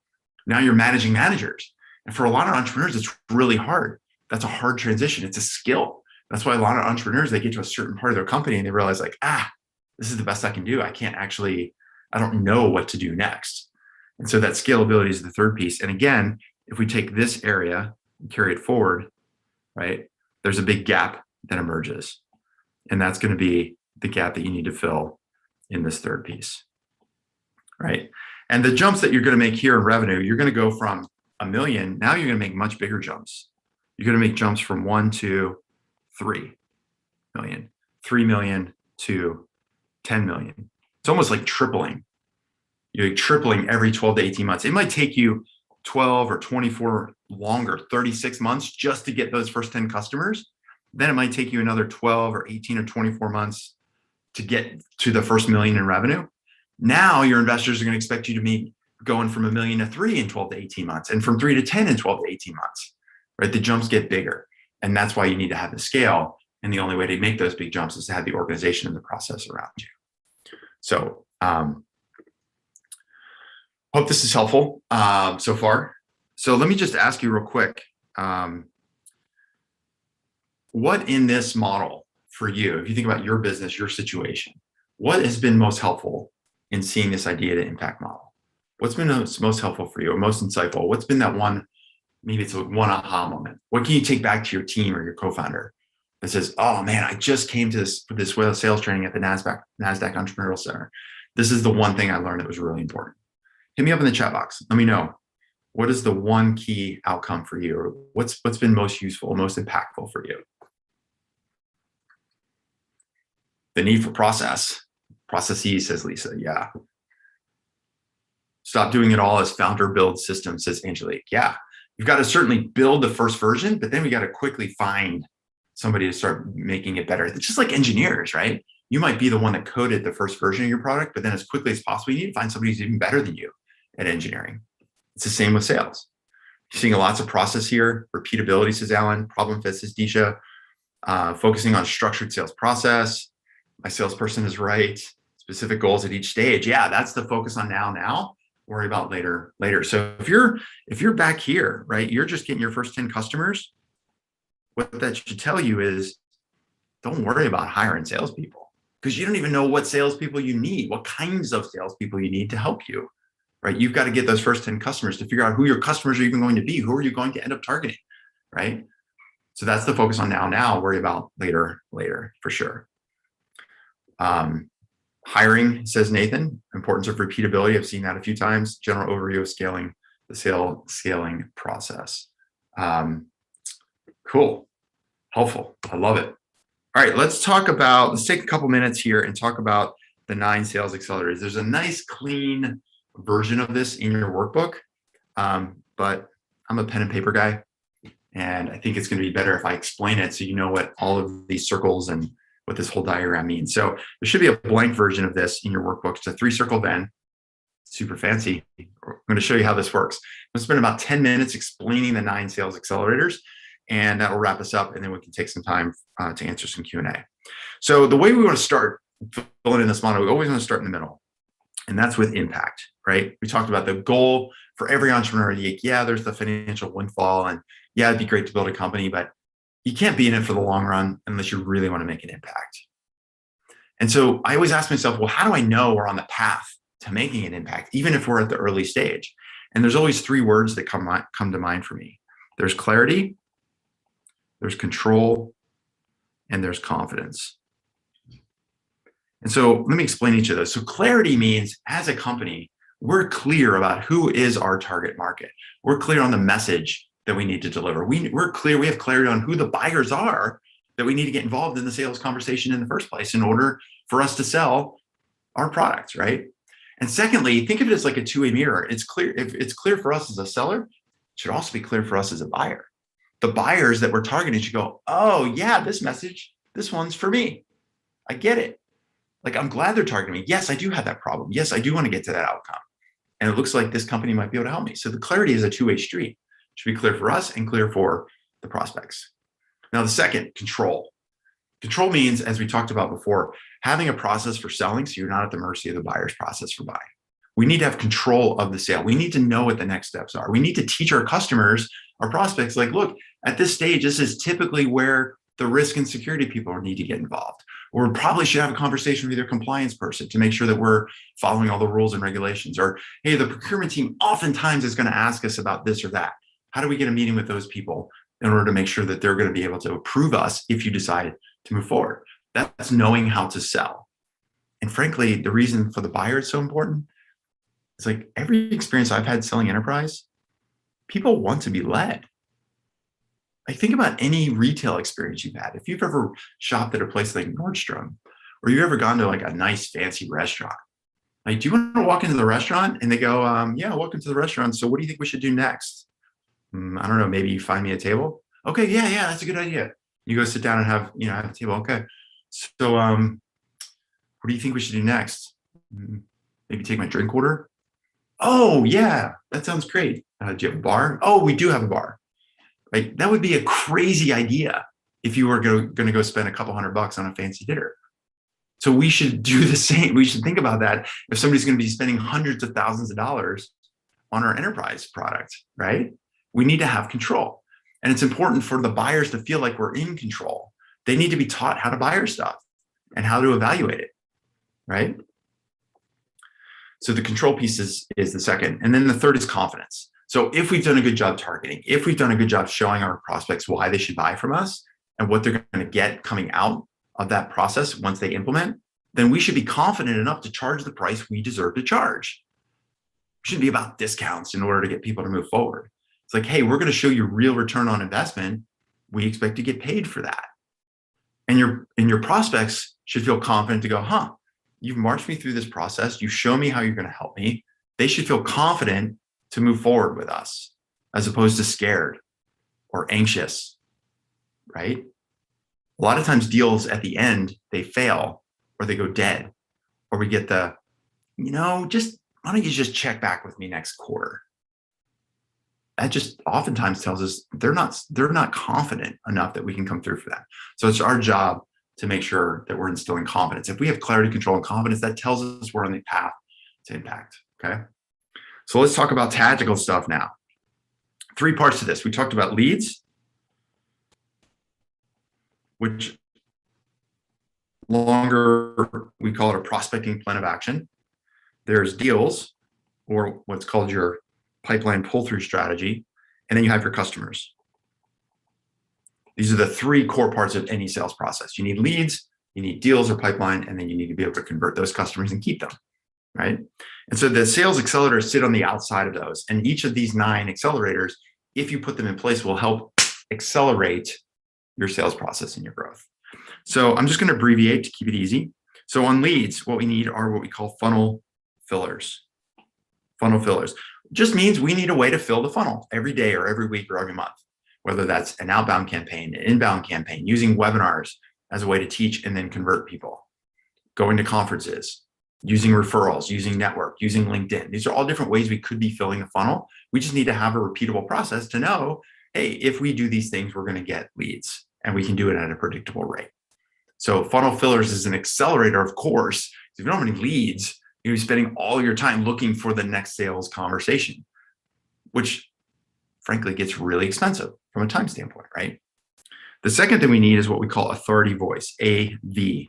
Now you're managing managers. And for a lot of entrepreneurs, it's really hard. That's a hard transition. It's a skill. That's why a lot of entrepreneurs, they get to a certain part of their company and they realize like, this is the best I can do. I don't know what to do next. And so that scalability is the third piece. And again, if we take this area and carry it forward, right, there's a big gap that emerges. And that's going to be the gap that you need to fill in this third piece, right? And the jumps that you're going to make here in revenue, you're going to go from $1 million. Now you're going to make much bigger jumps. You're going to make jumps from 1 to 3 million, 3 million to 10 million. It's almost like tripling. You're tripling every 12 to 18 months. It might take you 12 or 24 longer, 36 months just to get those first 10 customers. Then it might take you another 12 or 18 or 24 months to get to the first $1 million in revenue. Now your investors are going to expect you to be going from $1 million to 3 in 12 to 18 months, and from 3 to 10 in 12 to 18 months, right? The jumps get bigger. And that's why you need to have the scale. And the only way to make those big jumps is to have the organization and the process around you. So hope this is helpful so far. So let me just ask you real quick, what in this model for you, if you think about your business, your situation, what has been most helpful in seeing this idea to impact model? What's been most helpful for you or most insightful? What's been that one, maybe it's one aha moment? What can you take back to your team or your co-founder that says, oh man, I just came to this sales training at the Nasdaq Entrepreneurial Center. This is the one thing I learned that was really important. Hit me up in the chat box. Let me know. What is the one key outcome for you? Or what's been most useful, most impactful for you? The need for processes, says Lisa. Yeah. Stop doing it all as founder build system, says Angelique. Yeah. You've got to certainly build the first version, but then we got to quickly find somebody to start making it better. It's just like engineers, right? You might be the one that coded the first version of your product, but then as quickly as possible, you need to find somebody who's even better than you at engineering. It's the same with sales. You're seeing lots of process here. Repeatability, says Alan. Problem fit, says Disha. Focusing on structured sales process. My salesperson is right. Specific goals at each stage. Yeah, that's the focus on now. Worry about later. So if you're back here, right, you're just getting your first 10 customers. What that should tell you is don't worry about hiring salespeople because you don't even know what salespeople you need, what kinds of salespeople you need to help you, right? You've got to get those first 10 customers to figure out who your customers are even going to be. Who are you going to end up targeting, right? So that's the focus on now. Worry about later for sure. Hiring, says Nathan, importance of repeatability. I've seen that a few times. General overview of scaling the scaling process. Cool, helpful, I love it. All right, let's take a couple minutes here and talk about the 9 sales accelerators. There's a nice clean version of this in your workbook, but I'm a pen and paper guy, and I think it's going to be better if I explain it so you know what all of these circles and what this whole diagram means. So there should be a blank version of this in your workbook. It's a 3-circle Venn, super fancy. I'm going to show you how this works. I'm going to spend about 10 minutes explaining the 9 sales accelerators, and that will wrap us up, and then we can take some time to answer some Q&A. So the way we want to start filling in this model, we always want to start in the middle, and that's with impact, right? We talked about the goal for every entrepreneur. Yeah, there's the financial windfall, and yeah, it'd be great to build a company, but you can't be in it for the long run unless you really want to make an impact. And so I always ask myself, well, how do I know we're on the path to making an impact, even if we're at the early stage? And there's always 3 words that come to mind for me. There's clarity, there's control, and there's confidence. And so let me explain each of those. So clarity means as a company, we're clear about who is our target market. We're clear on the message that we need to deliver. We're clear, we have clarity on who the buyers are that we need to get involved in the sales conversation in the first place in order for us to sell our products, right? And secondly, think of it as like a 2-way mirror. It's clear, if it's clear for us as a seller, it should also be clear for us as a buyer. The buyers that we're targeting should go, oh yeah, this message, this one's for me. I get it. Like, I'm glad they're targeting me. Yes, I do have that problem. Yes, I do want to get to that outcome. And it looks like this company might be able to help me. So the clarity is a 2-way street. It should be clear for us and clear for the prospects. Now, the second, control. Control means, as we talked about before, having a process for selling so you're not at the mercy of the buyer's process for buying. We need to have control of the sale. We need to know what the next steps are. We need to teach our customers, our prospects, like, look, at this stage, this is typically where the risk and security people need to get involved. Or we probably should have a conversation with your compliance person to make sure that we're following all the rules and regulations. Or, hey, the procurement team oftentimes is going to ask us about this or that. How do we get a meeting with those people in order to make sure that they're going to be able to approve us if you decide to move forward? That's knowing how to sell. And frankly, the reason for the buyer is so important. It's like every experience I've had selling enterprise, people want to be led. Like, think about any retail experience you've had. If you've ever shopped at a place like Nordstrom, or you've ever gone to like a nice fancy restaurant, like, do you want to walk into the restaurant? And they go, yeah, welcome to the restaurant. So what do you think we should do next? I don't know, maybe find me a table. Okay, yeah, that's a good idea. You go sit down and have a table. Okay. So, what do you think we should do next? Maybe take my drink order. Oh yeah, that sounds great. Do you have a bar? Oh, we do have a bar. Right? That would be a crazy idea if you were going to go spend a couple $100 on a fancy dinner. So we should do the same. We should think about that if somebody's going to be spending hundreds of thousands of dollars on our enterprise product, right? We need to have control. And it's important for the buyers to feel like we're in control. They need to be taught how to buy our stuff and how to evaluate it, right? So the control piece is the second. And then the third is confidence. So if we've done a good job targeting, if we've done a good job showing our prospects why they should buy from us and what they're going to get coming out of that process once they implement, then we should be confident enough to charge the price we deserve to charge. It shouldn't be about discounts in order to get people to move forward. It's like, hey, we're going to show you real return on investment. We expect to get paid for that. And your prospects should feel confident to go, huh, you've marched me through this process. You show me how you're going to help me. They should feel confident to move forward with us as opposed to scared or anxious, right? A lot of times deals at the end, they fail or they go dead, or we get the, just why don't you just check back with me next quarter? That just oftentimes tells us they're not confident enough that we can come through for that. So it's our job to make sure that we're instilling confidence. If we have clarity, control, and confidence, that tells us we're on the path to impact, okay? So let's talk about tactical stuff now. 3 parts to this. We talked about leads, which longer, we call it a prospecting plan of action. There's deals, or what's called your pipeline pull-through strategy, and then you have your customers. These are the 3 core parts of any sales process. You need leads, you need deals or pipeline, and then you need to be able to convert those customers and keep them, right? And so the sales accelerators sit on the outside of those, and each of these 9 accelerators, if you put them in place, will help accelerate your sales process and your growth. So I'm just going to abbreviate to keep it easy. So on leads, what we need are what we call funnel fillers. Funnel fillers just means we need a way to fill the funnel every day or every week or every month, whether that's an outbound campaign, an inbound campaign, using webinars as a way to teach and then convert people, going to conferences, using referrals, using network, using LinkedIn. These are all different ways we could be filling the funnel. We just need to have a repeatable process to know, hey, if we do these things, we're going to get leads, and we can do it at a predictable rate. So funnel fillers is an accelerator, of course. If you don't have any leads, you're spending all your time looking for the next sales conversation, which frankly gets really expensive from a time standpoint, right? The second thing we need is what we call authority voice, AV,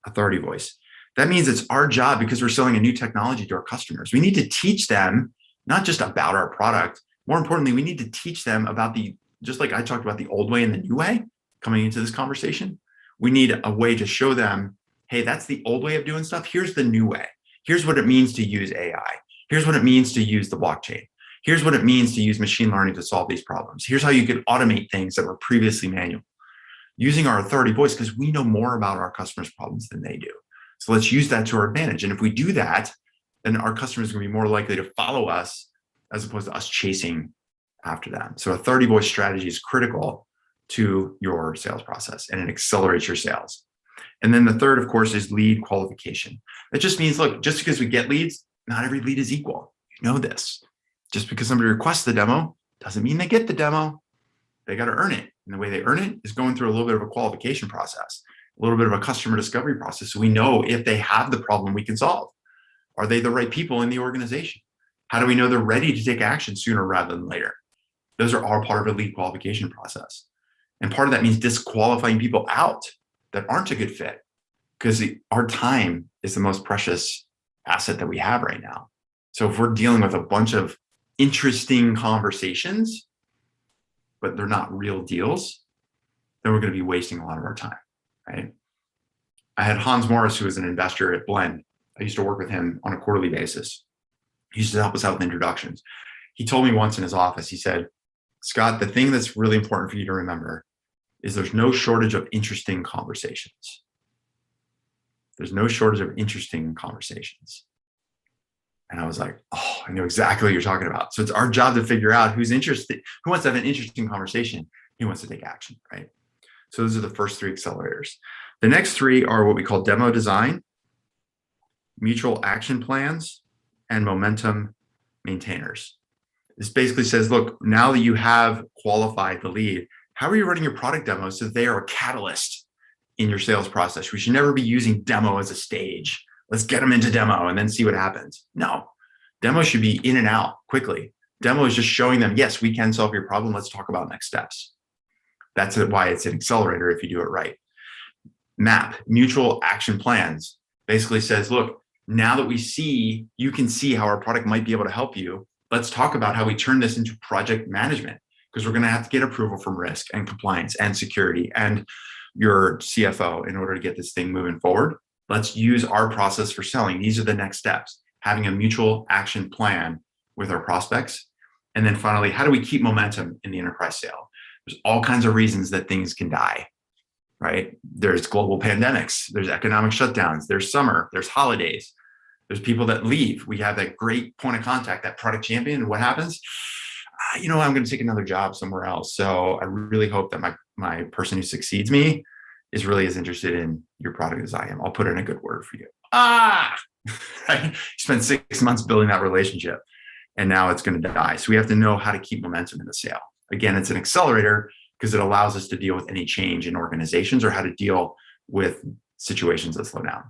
authority voice. That means it's our job, because we're selling a new technology to our customers. We need to teach them not just about our product. More importantly, we need to teach them about just like I talked about the old way and the new way coming into this conversation. We need a way to show them, hey, that's the old way of doing stuff. Here's the new way. Here's what it means to use AI. Here's what it means to use the blockchain. Here's what it means to use machine learning to solve these problems. Here's how you could automate things that were previously manual. Using our authority voice, because we know more about our customers' problems than they do. So let's use that to our advantage. And if we do that, then our customers are going to be more likely to follow us as opposed to us chasing after them. So authority voice strategy is critical to your sales process, and it accelerates your sales. And then the third, of course, is lead qualification. That just means, look, just because we get leads, not every lead is equal. You know this. Just because somebody requests the demo doesn't mean they get the demo. They got to earn it. And the way they earn it is going through a little bit of a qualification process, a little bit of a customer discovery process. So we know if they have the problem we can solve. Are they the right people in the organization? How do we know they're ready to take action sooner rather than later? Those are all part of a lead qualification process. And part of that means disqualifying people out that aren't a good fit, because our time is the most precious asset that we have right now. So if we're dealing with a bunch of interesting conversations, but they're not real deals, then we're going to be wasting a lot of our time, right? I had Hans Morris, who was an investor at Blend. I used to work with him on a quarterly basis. He used to help us out with introductions. He told me once in his office, he said, Scott, the thing that's really important for you to remember is there's no shortage of interesting conversations. There's no shortage of interesting conversations. And I was like, oh, I know exactly what you're talking about. So it's our job to figure out who's interested, who wants to have an interesting conversation, who wants to take action, right? So those are the first 3 accelerators. The next 3 are what we call demo design, mutual action plans, and momentum maintainers. This basically says, look, now that you have qualified the lead, how are you running your product demos so they are a catalyst in your sales process? We should never be using demo as a stage. Let's get them into demo and then see what happens. No, demo should be in and out quickly. Demo is just showing them, yes, we can solve your problem. Let's talk about next steps. That's why it's an accelerator if you do it right. MAP, mutual action plans, basically says, look, now that we see, you can see how our product might be able to help you. Let's talk about how we turn this into project management, because we're going to have to get approval from risk and compliance and security and your CFO in order to get this thing moving forward. Let's use our process for selling. These are the next steps. Having a mutual action plan with our prospects. And then finally, how do we keep momentum in the enterprise sale? There's all kinds of reasons that things can die, right? There's global pandemics, there's economic shutdowns, there's summer, there's holidays, there's people that leave. We have that great point of contact, that product champion, and what happens? I'm going to take another job somewhere else. So I really hope that my person who succeeds me is really as interested in your product as I am. I'll put in a good word for you. Right? You spent 6 months building that relationship, and now it's going to die. So we have to know how to keep momentum in the sale. Again, it's an accelerator because it allows us to deal with any change in organizations or how to deal with situations that slow down.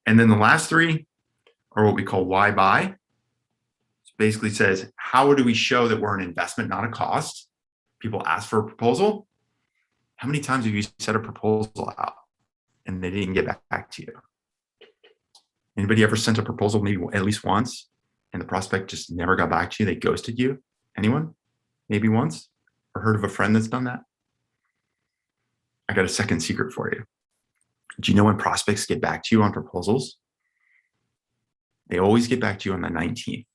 And then the last 3 are what we call why buy. It basically says, how do we show that we're an investment, not a cost? People ask for a proposal. How many times have you set a proposal out and they didn't get back to you? Anybody ever sent a proposal maybe at least once and the prospect just never got back to you? They ghosted you? Anyone? Maybe once? Or heard of a friend that's done that? I got a second secret for you. Do you know when prospects get back to you on proposals? They always get back to you on the 19th.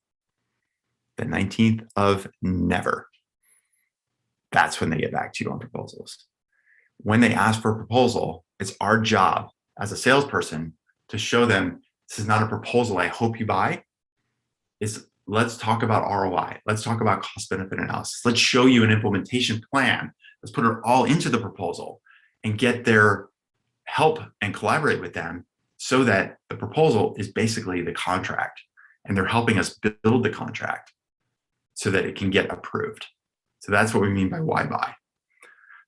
The 19th of never. That's when they get back to you on proposals. When they ask for a proposal, it's our job as a salesperson to show them this is not a proposal I hope you buy. Let's talk about ROI. Let's talk about cost benefit analysis. Let's show you an implementation plan. Let's put it all into the proposal and get their help and collaborate with them so that the proposal is basically the contract and they're helping us build the contract so that it can get approved. So that's what we mean by why buy.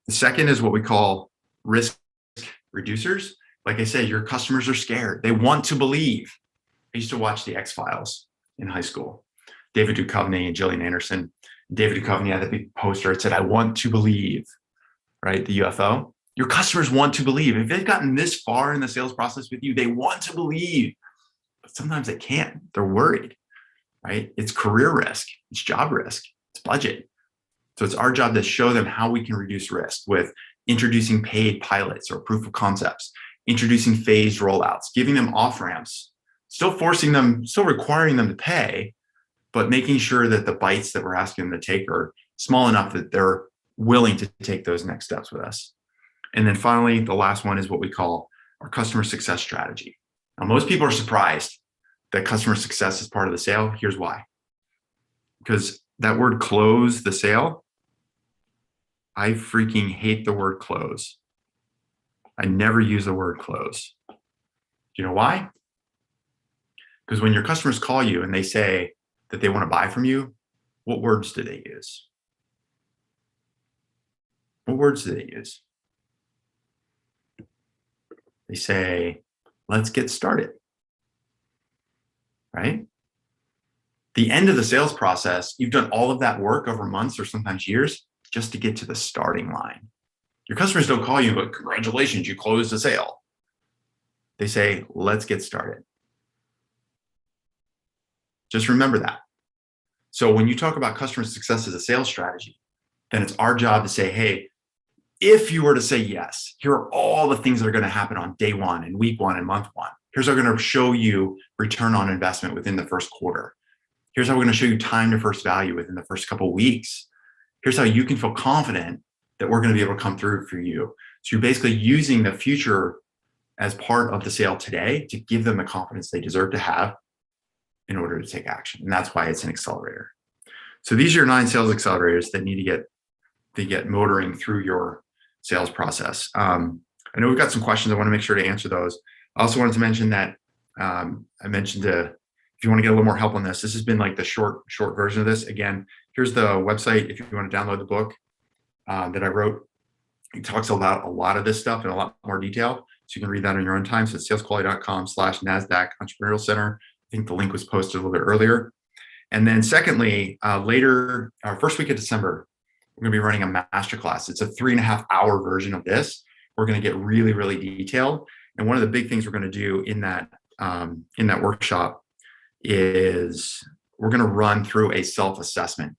The second is what we call risk reducers. Like I said, your customers are scared. They want to believe. I used to watch the X-Files in high school. David Duchovny and Gillian Anderson. David Duchovny had that big poster. It said, I want to believe, right? The UFO. Your customers want to believe. If they've gotten this far in the sales process with you, they want to believe, but sometimes they can't. They're worried, right? It's career risk. It's job risk. It's budget. So it's our job to show them how we can reduce risk with introducing paid pilots or proof of concepts, introducing phased rollouts, giving them off-ramps, still requiring them to pay, but making sure that the bites that we're asking them to take are small enough that they're willing to take those next steps with us. And then finally, the last one is what we call our customer success strategy. Now, most people are surprised that customer success is part of the sale. Here's why. Because that word close the sale, I freaking hate the word close. I never use the word close. Do you know why? Because when your customers call you and they say that they want to buy from you, what words do they use? What words do they use? They say, let's get started, right? The end of the sales process, you've done all of that work over months or sometimes years just to get to the starting line. Your customers don't call you, but congratulations, you closed the sale. They say, let's get started. Just remember that. So when you talk about customer success as a sales strategy, then it's our job to say, hey, if you were to say yes, here are all the things that are going to happen on day one and week one and month one. Here's how we're going to show you return on investment within the first quarter. Here's how we're going to show you time to first value within the first couple of weeks. Here's how you can feel confident that we're going to be able to come through for you. So you're basically using the future as part of the sale today to give them the confidence they deserve to have in order to take action. And that's why it's an accelerator. So these are your 9 sales accelerators that need to get motoring through your sales process. I know we've got some questions. I want to make sure to answer those. I also wanted to mention that I mentioned if you want to get a little more help on this, this has been like the short version of this. Again, here's the website if you want to download the book that I wrote. It talks about a lot of this stuff in a lot more detail, so you can read that on your own time. So it's salesquality.com/Nasdaq Entrepreneurial Center. I think the link was posted a little bit earlier. And then secondly, later, our first week of December, we're going to be running a masterclass. It's a 3.5-hour version of this. We're going to get really, really detailed. And one of the big things we're going to do in that workshop is we're going to run through a self-assessment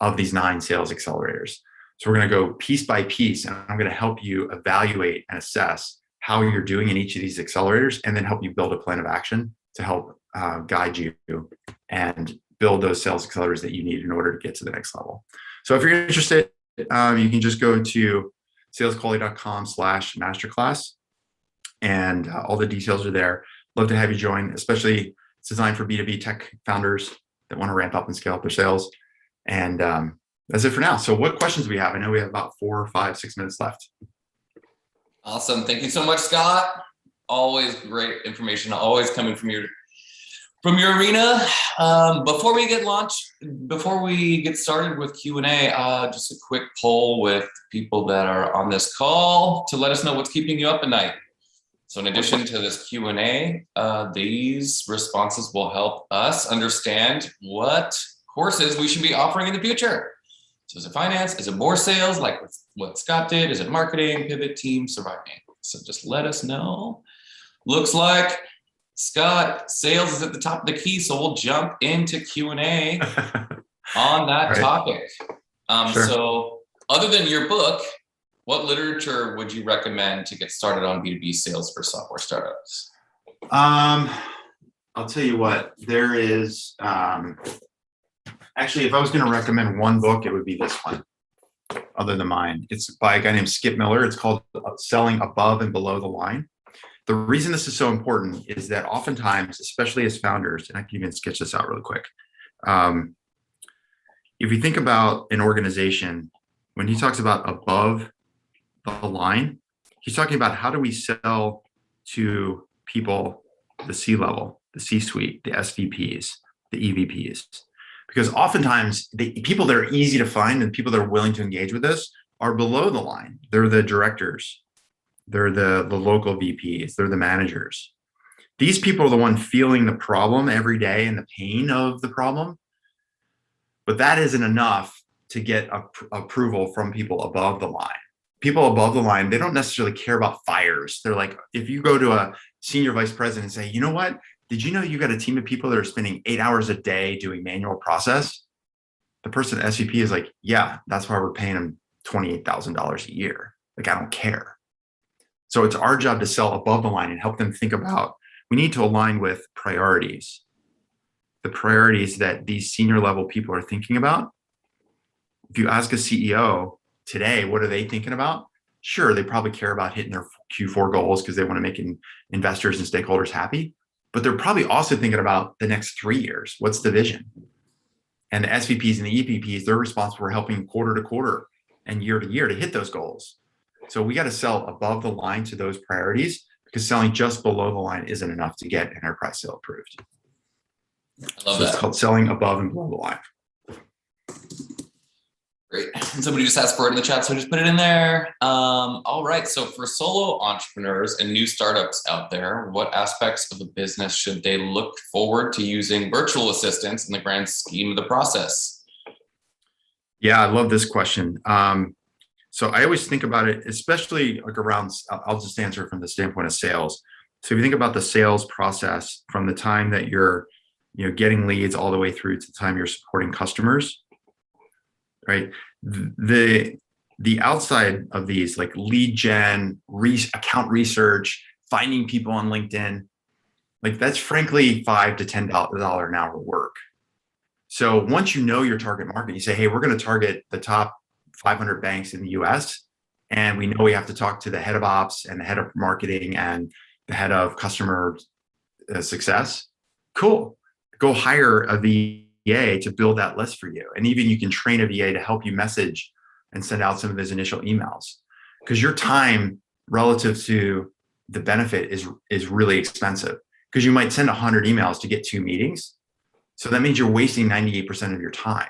of these 9 sales accelerators. So we're going to go piece by piece, and I'm going to help you evaluate and assess how you're doing in each of these accelerators, and then help you build a plan of action to help guide you and build those sales accelerators that you need in order to get to the next level. So if you're interested, you can just go to salesquality.com/masterclass, and all the details are there. Love to have you join, especially it's designed for B2B tech founders that want to ramp up and scale up their sales. And that's it for now. So what questions do we have? I know we have about 4, 5, 6 minutes left. Awesome. Thank you so much, Scott. Always great information, always coming from your arena. Before we get started with Q&A, just a quick poll with people that are on this call to let us know what's keeping you up at night. So in addition to this Q&A, these responses will help us understand what courses we should be offering in the future. So is it finance? Is it more sales like what Scott did? Is it marketing, pivot, team, surviving? So just let us know. Looks like Scott, sales is at the top of the key, so we'll jump into Q&A on that topic. Sure. So other than your book, what literature would you recommend to get started on B2B sales for software startups? I'll tell you what, there is, actually, if I was going to recommend one book, it would be this one, other than mine. It's by a guy named Skip Miller. It's called Selling Above and Below the Line. The reason this is so important is that oftentimes, especially as founders, and I can even sketch this out really quick. If you think about an organization, when he talks about above the line, he's talking about how do we sell to people, the C-level, the C-suite, the SVPs, the EVPs. Because oftentimes the people that are easy to find and people that are willing to engage with us are below the line. They're the directors. They're the local VPs. They're the managers. These people are the one feeling the problem every day and the pain of the problem. But that isn't enough to get approval from people above the line. People above the line, they don't necessarily care about fires. They're like, if you go to a senior vice president and say, you know what? Did you know you got a team of people that are spending 8 hours a day doing manual process? The person at SVP is like, yeah, that's why we're paying them $28,000 a year. Like, I don't care. So it's our job to sell above the line and help them think about, we need to align with priorities. The priorities that these senior level people are thinking about. If you ask a CEO today, what are they thinking about? Sure, they probably care about hitting their Q4 goals because they want to make investors and stakeholders happy. But they're probably also thinking about the next 3 years. What's the vision? And the SVPs and the EVPs, they're responsible for helping quarter to quarter and year to year to hit those goals. So we got to sell above the line to those priorities, because selling just below the line isn't enough to get enterprise sale approved. I love so that. It's called selling above and below the line. Great. And somebody just asked for it in the chat, so just put it in there. All right. So for solo entrepreneurs and new startups out there, what aspects of the business should they look forward to using virtual assistants in the grand scheme of the process? Yeah, I love this question. So I always think about it, especially like around, I'll just answer from the standpoint of sales. So if you think about the sales process from the time that you're getting leads all the way through to the time you're supporting customers, right? The outside of these, like lead gen, account research, finding people on LinkedIn, like that's frankly $5 to $10 an hour work. So once you know your target market, you say, hey, we're going to target the top 500 banks in the US, and we know we have to talk to the head of ops and the head of marketing and the head of customer success. Cool. Go hire a VA to build that list for you. And even you can train a VA to help you message and send out some of those initial emails. because your time relative to the benefit is really expensive, because you might send 100 emails to get 2 meetings. So that means you're wasting 98% of your time.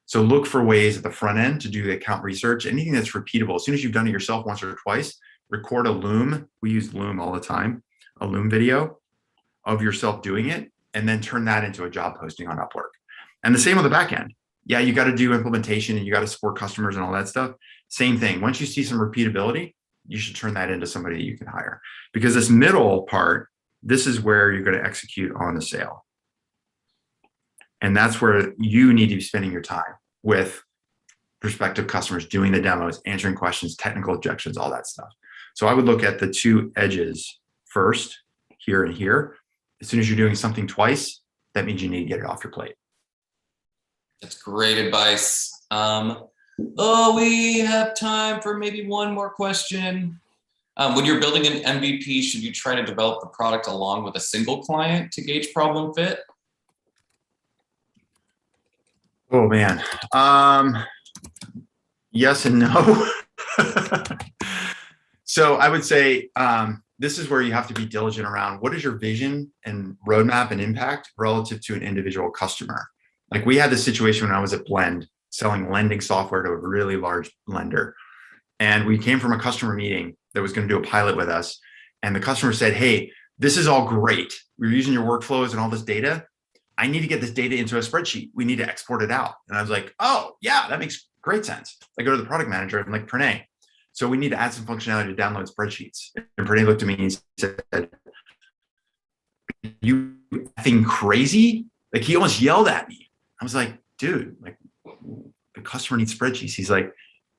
So look for ways at the front end to do the account research, anything that's repeatable. As soon as you've done it yourself once or twice, record a Loom. We use Loom all the time, a Loom video of yourself doing it, and then turn that into a job posting on Upwork. And the same with the back end. Yeah, you got to do implementation and you got to support customers and all that stuff. Same thing. Once you see some repeatability, you should turn that into somebody that you can hire. Because this middle part, this is where you're going to execute on the sale. And that's where you need to be spending your time with prospective customers, doing the demos, answering questions, technical objections, all that stuff. So I would look at the 2 edges first, here and here. As soon as you're doing something twice, that means you need to get it off your plate. That's great advice. Oh, we have time for maybe one more question. When you're building an MVP, should you try to develop the product along with a single client to gauge problem fit? Oh man, yes and no. So I would say this is where you have to be diligent around what is your vision and roadmap and impact relative to an individual customer. Like we had this situation when I was at Blend selling lending software to a really large lender. And we came from a customer meeting that was going to do a pilot with us. And the customer said, hey, this is all great. We're using your workflows and all this data. I need to get this data into a spreadsheet. We need to export it out. And I was like, oh yeah, that makes great sense. I go to the product manager. I'm like, Pranay, so we need to add some functionality to download spreadsheets. And Pranay looked at me and said, you effing crazy? Like he almost yelled at me. I was like, dude, like the customer needs spreadsheets. He's like,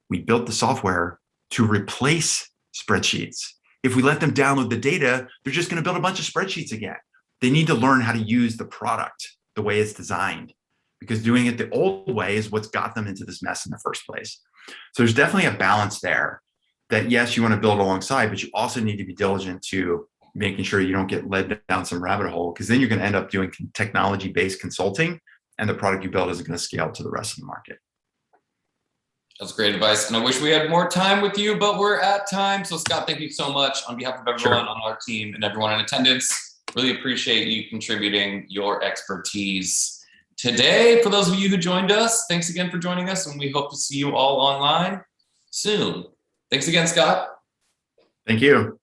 we built the software to replace spreadsheets. If we let them download the data, they're just going to build a bunch of spreadsheets again. They need to learn how to use the product the way it's designed, because doing it the old way is what's got them into this mess in the first place. So there's definitely a balance there that yes, you want to build alongside, but you also need to be diligent to making sure you don't get led down some rabbit hole, because then you're going to end up doing technology-based consulting and the product you build isn't going to scale to the rest of the market. That's great advice. And I wish we had more time with you, but we're at time. So Scott, thank you so much on behalf of everyone on our team and everyone in attendance. Really appreciate you contributing your expertise today. For those of you who joined us, thanks again for joining us, and we hope to see you all online soon. Thanks again, Scott. Thank you.